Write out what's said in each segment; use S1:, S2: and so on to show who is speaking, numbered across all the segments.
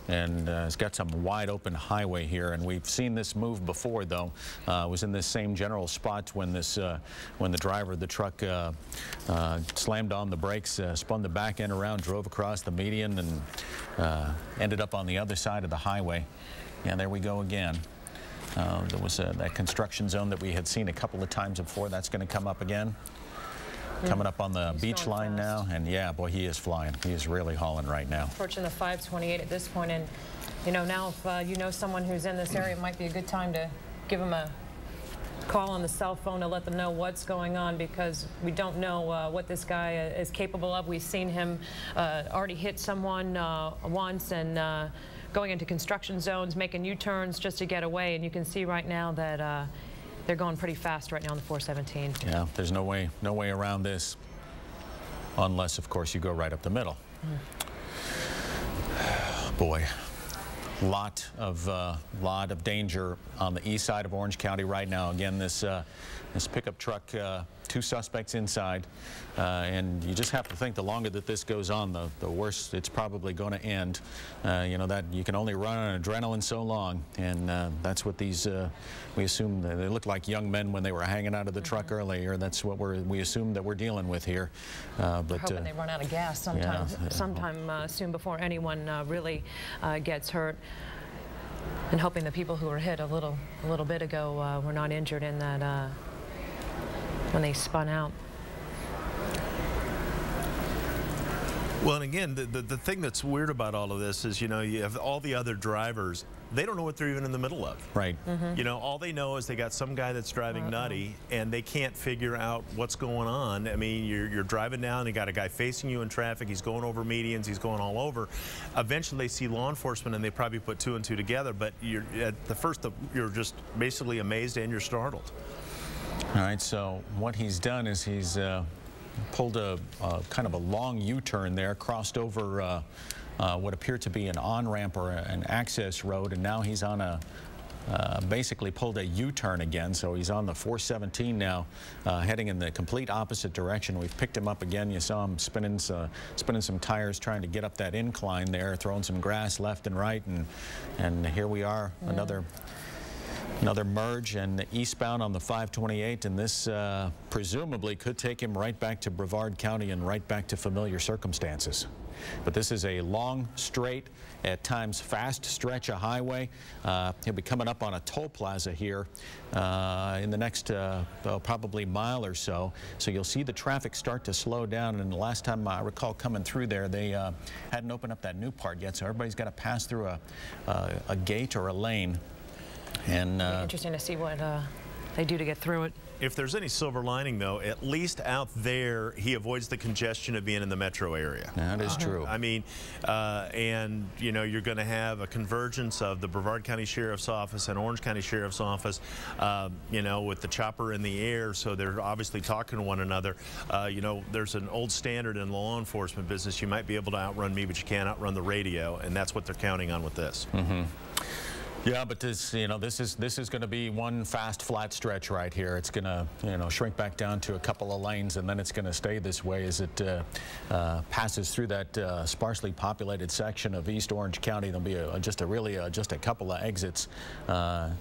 S1: and it's got some wide open highway here, and we've seen this move before, though. It was in this same general spot when when the driver of the truck slammed on the brakes, spun the back end around, drove across the median, and ended up on the other side of the highway. And there we go again. There was that construction zone that we had seen a couple of times before. That's going to come up again. Coming up on the beach line now, and yeah, boy, he is flying. He is really hauling right now.
S2: Approaching the 528 at this point, and you know, now if you know someone who's in this area, it might be a good time to give them a call on the cell phone to let them know what's going on, because we don't know what this guy is capable of. We've seen him already hit someone once, and going into construction zones, making U-turns just to get away, and you can see right now that they're going pretty fast right now on the 417.
S1: Yeah, there's no way around this, unless, of course, you go right up the middle. Boy, lot of danger on the east side of Orange County right now. Again, this pickup truck, 2 suspects inside, and you just have to think the longer that this goes on, the worse it's probably going to end. You know, that you can only run on adrenaline so long, and that's what these we assume they look like young men when they were hanging out of the truck earlier. That's what we assume that we're dealing with here. But
S2: hoping they run out of gas sometime soon before anyone really gets hurt. And hoping the people who were hit a little bit ago were not injured in that when they spun out.
S3: Well, and again, the thing that's weird about all of this is, you know, you have all the other drivers, they don't know what they're even in the middle of.
S1: Right.
S3: You know, all they know is they got some guy that's driving nutty, and they can't figure out what's going on. I mean, you're driving down, you got a guy facing you in traffic, he's going over medians, he's going all over. Eventually they see law enforcement and they probably put 2 and 2 together, but at the first, you're just basically amazed and you're startled.
S1: All right, so what he's done is he's pulled a kind of a long U-turn there, crossed over what appeared to be an on-ramp or an access road, and now he's on a basically pulled a U-turn again, so he's on the 417 now, heading in the complete opposite direction. We've picked him up again. You saw him spinning some tires, trying to get up that incline there, throwing some grass left and right, and here we are, another merge and eastbound on the 528, and this presumably could take him right back to Brevard County and right back to familiar circumstances. But this is a long, straight, at times fast stretch of highway. He'll be coming up on a toll plaza here in the next probably mile or so. So you'll see the traffic start to slow down. And the last time I recall coming through there, they hadn't opened up that new part yet. So everybody's got to pass through a gate or a lane. And
S2: interesting to see what they do to get through it.
S3: If there's any silver lining, though, at least out there, he avoids the congestion of being in the metro area.
S1: That is true.
S3: I mean, and, you know, you're going to have a convergence of the Brevard County Sheriff's Office and Orange County Sheriff's Office, you know, with the chopper in the air, so they're obviously talking to one another. You know, there's an old standard in the law enforcement business. You might be able to outrun me, but you can't outrun the radio, and that's what they're counting on with this.
S1: Yeah, but this, you know, this is going to be one fast, flat stretch right here. It's going to, you know, shrink back down to a couple of lanes, and then it's going to stay this way as it passes through that sparsely populated section of East Orange County. There'll be just a couple of exits, well,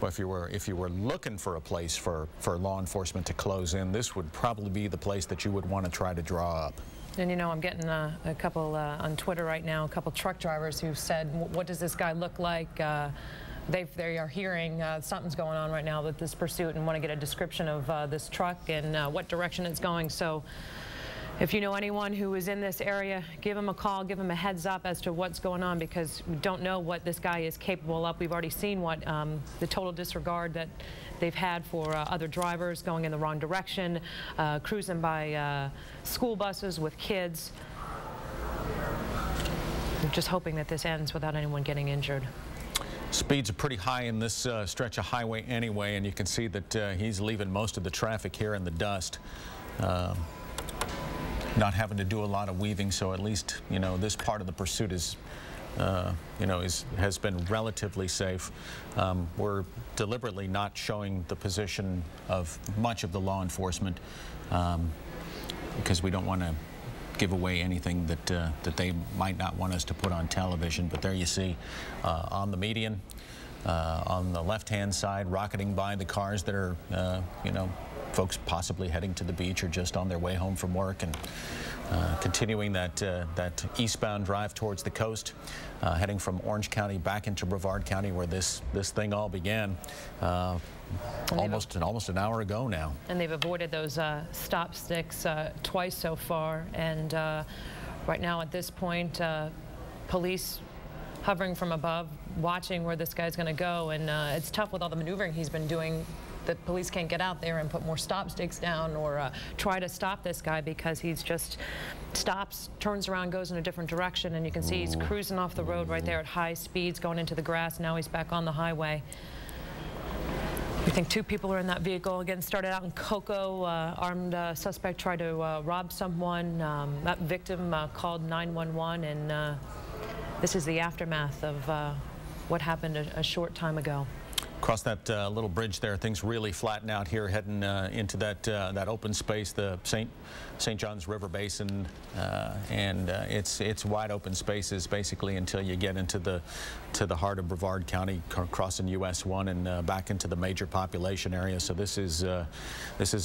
S1: if you were looking for a place for law enforcement to close in, this would probably be the place that you would want to try to draw up.
S2: And you know, I'm getting a couple on Twitter right now, a couple truck drivers who said, what does this guy look like? They are hearing something's going on right now with this pursuit and want to get a description of this truck and what direction it's going. So if you know anyone who is in this area, give them a call, give them a heads up as to what's going on, because we don't know what this guy is capable of. We've already seen what the total disregard that they've had for other drivers going in the wrong direction, cruising by school buses with kids. I'm just hoping that this ends without anyone getting injured.
S1: Speeds are pretty high in this stretch of highway anyway, and you can see that he's leaving most of the traffic here in the dust. Not having to do a lot of weaving, so at least, you know, this part of the pursuit is, you know, has been relatively safe. We're deliberately not showing the position of much of the law enforcement because we don't want to give away anything that they might not want us to put on television. But there you see on the median, on the left-hand side, rocketing by the cars that are, you know, folks possibly heading to the beach or just on their way home from work, and continuing that eastbound drive towards the coast, heading from Orange County back into Brevard County, where this thing all began almost an hour ago now. And
S2: they've avoided those stop sticks twice so far, and right now at this point, police hovering from above, watching where this guy's going to go, and it's tough with all the maneuvering he's been doing. The police can't get out there and put more stop sticks down or try to stop this guy, because he's just stops, turns around, goes in a different direction, and you can see he's cruising off the road right there at high speeds, going into the grass. Now he's back on the highway. We think 2 people are in that vehicle. Again, started out in Cocoa. Armed suspect tried to rob someone. That victim called 911, and this is the aftermath of what happened a short time ago.
S1: Across that little bridge there, things really flatten out here, heading into that open space, the St. Johns River Basin, and it's wide open spaces basically until you get into the heart of Brevard County, crossing US 1 and back into the major population area. So this is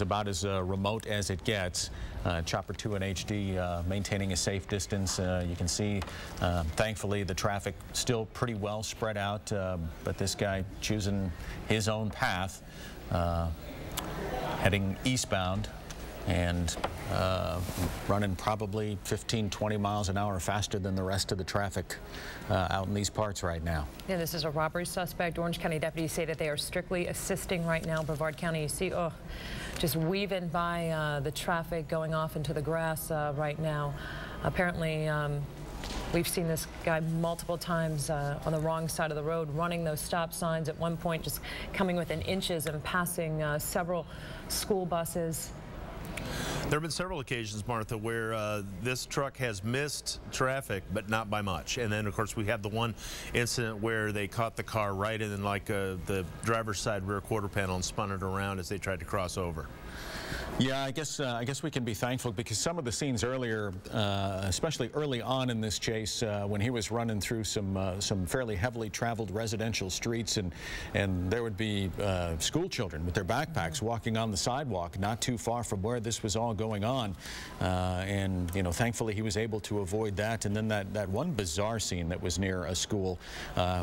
S1: about as remote as it gets. Chopper 2 in HD maintaining a safe distance. You can see, thankfully, the traffic still pretty well spread out, but this guy choosing his own path, heading eastbound, and running probably 15-20 miles an hour faster than the rest of the traffic out in these parts right now.
S2: Yeah, this is a robbery suspect. Orange County deputies say that they are strictly assisting right now. Brevard County, you see, just weaving by the traffic, going off into the grass right now. Apparently, we've seen this guy multiple times on the wrong side of the road, running those stop signs. At one point, just coming within inches and passing several school buses.
S3: There have been several occasions, Martha, where this truck has missed traffic, but not by much. And then, of course, we have the one incident where they caught the car right in like the driver's side rear quarter panel and spun it around as they tried to cross over.
S1: Yeah, I guess we can be thankful, because some of the scenes earlier, especially early on in this chase, when he was running through some fairly heavily traveled residential streets, and there would be school children with their backpacks walking on the sidewalk not too far from where this was all going on, and you know, thankfully he was able to avoid that. And then that one bizarre scene that was near a school,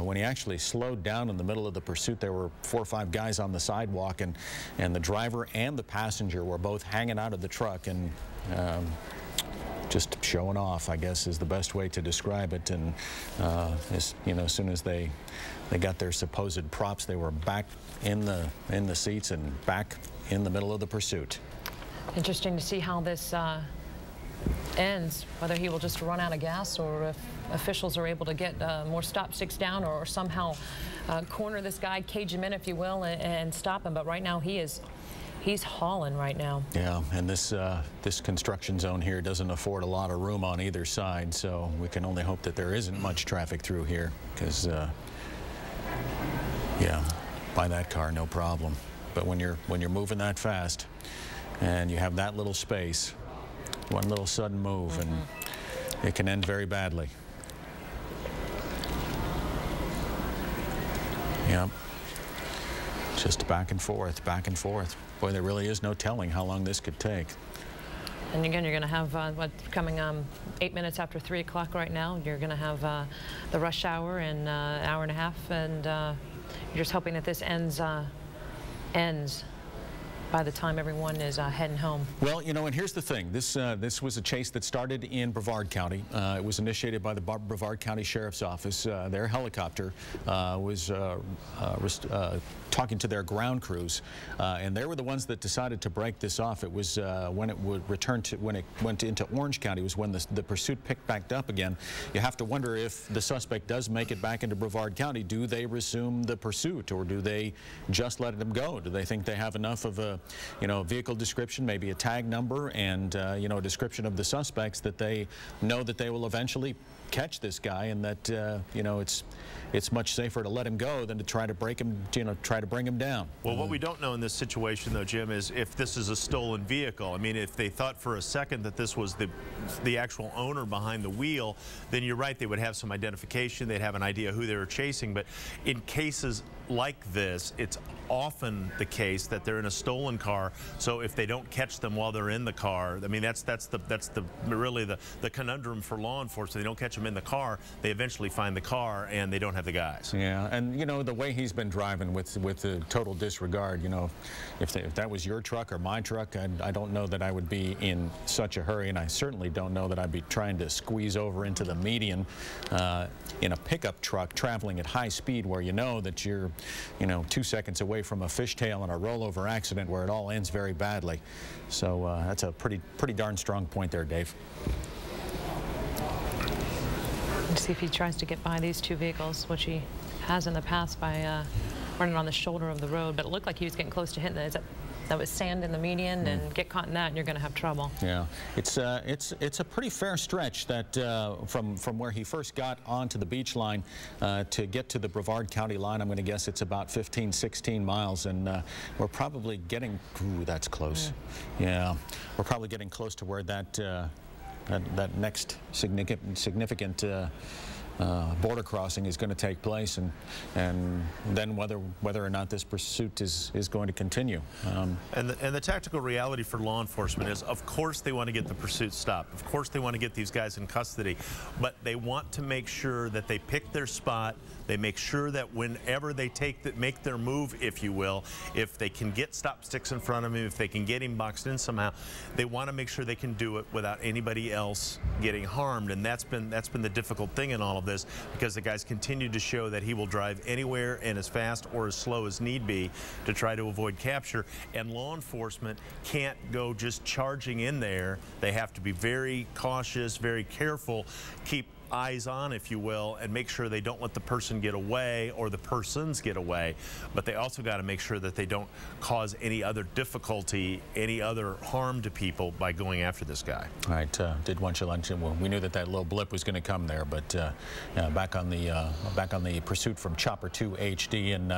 S1: when he actually slowed down in the middle of the pursuit. There were 4 or 5 guys on the sidewalk, and the driver and the passenger were both hanging out of the truck and just showing off, I guess, is the best way to describe it. And you know, as soon as they got their supposed props, they were back in the seats and back in the middle of the pursuit. Interesting to see how this ends, whether he will just run out of gas or if officials are able to get more stop sticks down, or somehow corner this guy, cage him in, if you will, and stop him. But right now he's hauling right now. Yeah, and this construction zone here doesn't afford a lot of room on either side, so we can only hope that there isn't much traffic through here, because yeah, by that car, no problem. But when you're moving that fast and you have that little space, one little sudden move, and it can end very badly. Yep. Just back and forth, back and forth. Boy, there really is no telling how long this could take. And again, you're going to have what's coming 8 minutes after 3 o'clock right now. You're going to have the rush hour in an hour and a half, and you're just hoping that this ends by the time everyone is heading home. Well, you know, and here's the thing. This was a chase that started in Brevard County. It was initiated by the Brevard County Sheriff's Office. Their helicopter was talking to their ground crews, and they were the ones that decided to break this off. It was when it would return to, when it went into Orange County, was when the pursuit picked back up again. You have to wonder, if the suspect does make it back into Brevard County, do they resume the pursuit, or do they just let him go? Do they think they have enough of a you know, vehicle description, maybe a tag number, and you know, a description of the suspects, that they know that they will eventually catch this guy, and that you know, it's much safer to let him go than to try to break him, you know, try to bring him down.
S3: Well, what we don't know in this situation, though, Jim, is if this is a stolen vehicle. I mean, if they thought for a second that this was the actual owner behind the wheel, then you're right, they would have some identification, they'd have an idea who they were chasing. But in cases like this, it's often the case that they're in a stolen car, so if they don't catch them while they're in the car, I mean, that's really the conundrum for law enforcement. They don't catch them in the car, they eventually find the car and they don't have the guys.
S1: Yeah, and you know, the way he's been driving with the total disregard, you know, if that was your truck or my truck, I don't know that I would be in such a hurry, and I certainly don't know that I'd be trying to squeeze over into the median in a pickup truck traveling at high speed, where you know that you're, you know, 2 seconds away from a fishtail and a rollover accident where it all ends very badly. So that's a pretty darn strong point there, Dave.
S2: Let's see if he tries to get by these two vehicles, which he has in the past by running on the shoulder of the road. But it looked like he was getting close to hitting it. That was sand in the median, and get caught in that, and you're going to have trouble. Yeah,
S1: it's a pretty fair stretch that from where he first got onto the beach line to get to the Brevard County line. I'm going to guess it's about 15, 16 miles, and we're probably getting. Ooh, that's close. Yeah, we're probably getting close to where that that next significant border crossing is going to take place, and then whether or not this pursuit is going to continue.
S3: And the tactical reality for law enforcement is, of course, they want to get the pursuit stopped. Of course, they want to get these guys in custody, but they want to make sure that they pick their spot. They make sure that whenever they make their move, if you will, if they can get stop sticks in front of him, if they can get him boxed in somehow, they want to make sure they can do it without anybody else getting harmed. And that's been the difficult thing in all of this, because the guys continue to show that he will drive anywhere and as fast or as slow as need be to try to avoid capture. And law enforcement can't go just charging in there. They have to be very cautious, very careful, keep eyes on, if you will, and make sure they don't let the person get away or the persons get away. But they also got to make sure that they don't cause any other difficulty, any other harm to people by going after this guy.
S1: All right, did want you lunch? Well, we knew that little blip was going to come there, but back on the pursuit from Chopper 2 HD, and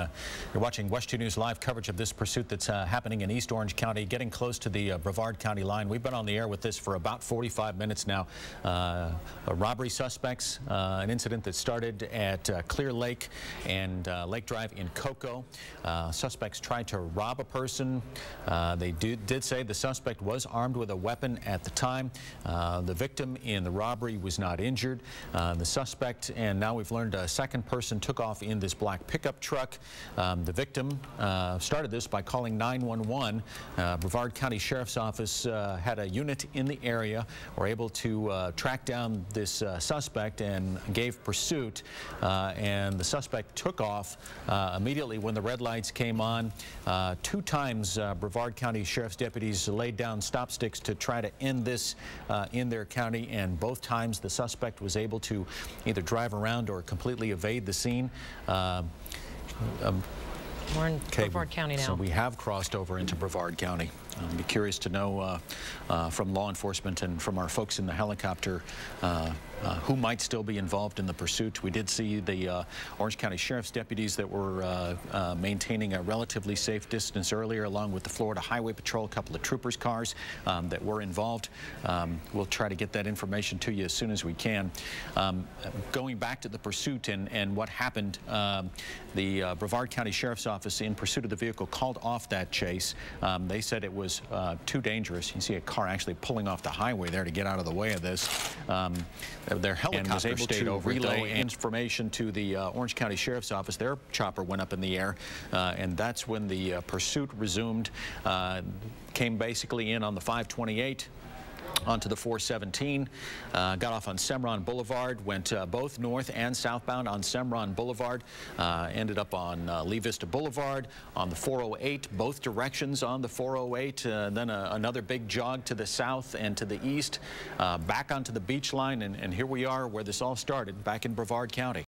S1: you're watching West 2 News live coverage of this pursuit that's happening in East Orange County, getting close to the Brevard County line. We've been on the air with this for about 45 minutes now. A robbery suspect. An incident that started at Clear Lake and Lake Drive in Cocoa. Suspects tried to rob a person. They did say the suspect was armed with a weapon at the time. The victim in the robbery was not injured. The suspect, and now we've learned a second person, took off in this black pickup truck. The victim started this by calling 911. Brevard County Sheriff's Office had a unit in the area, were able to track down this suspect and gave pursuit, and the suspect took off immediately when the red lights came on. 2 times Brevard County Sheriff's deputies laid down stop sticks to try to end this in their county, and both times the suspect was able to either drive around or completely evade the scene.
S2: We're in Brevard County now.
S1: So we have crossed over into Brevard County. I'd be curious to know from law enforcement and from our folks in the helicopter who might still be involved in the pursuit. We did see the Orange County Sheriff's deputies that were maintaining a relatively safe distance earlier, along with the Florida Highway Patrol, a couple of troopers' cars that were involved. We'll try to get that information to you as soon as we can. Going back to the pursuit and what happened, the Brevard County Sheriff's Office, in pursuit of the vehicle, called off that chase. They said it was too dangerous. You see a car actually pulling off the highway there to get out of the way of this. Their helicopter was able to relay information to the Orange County Sheriff's Office. Their chopper went up in the air, and that's when the pursuit resumed. Came basically in on the 528. Onto the 417, got off on Cimarron Boulevard, went both north and southbound on Cimarron Boulevard, ended up on Lee Vista Boulevard, on the 408, both directions on the 408, then another big jog to the south and to the east, back onto the beach line, and here we are where this all started, back in Brevard County.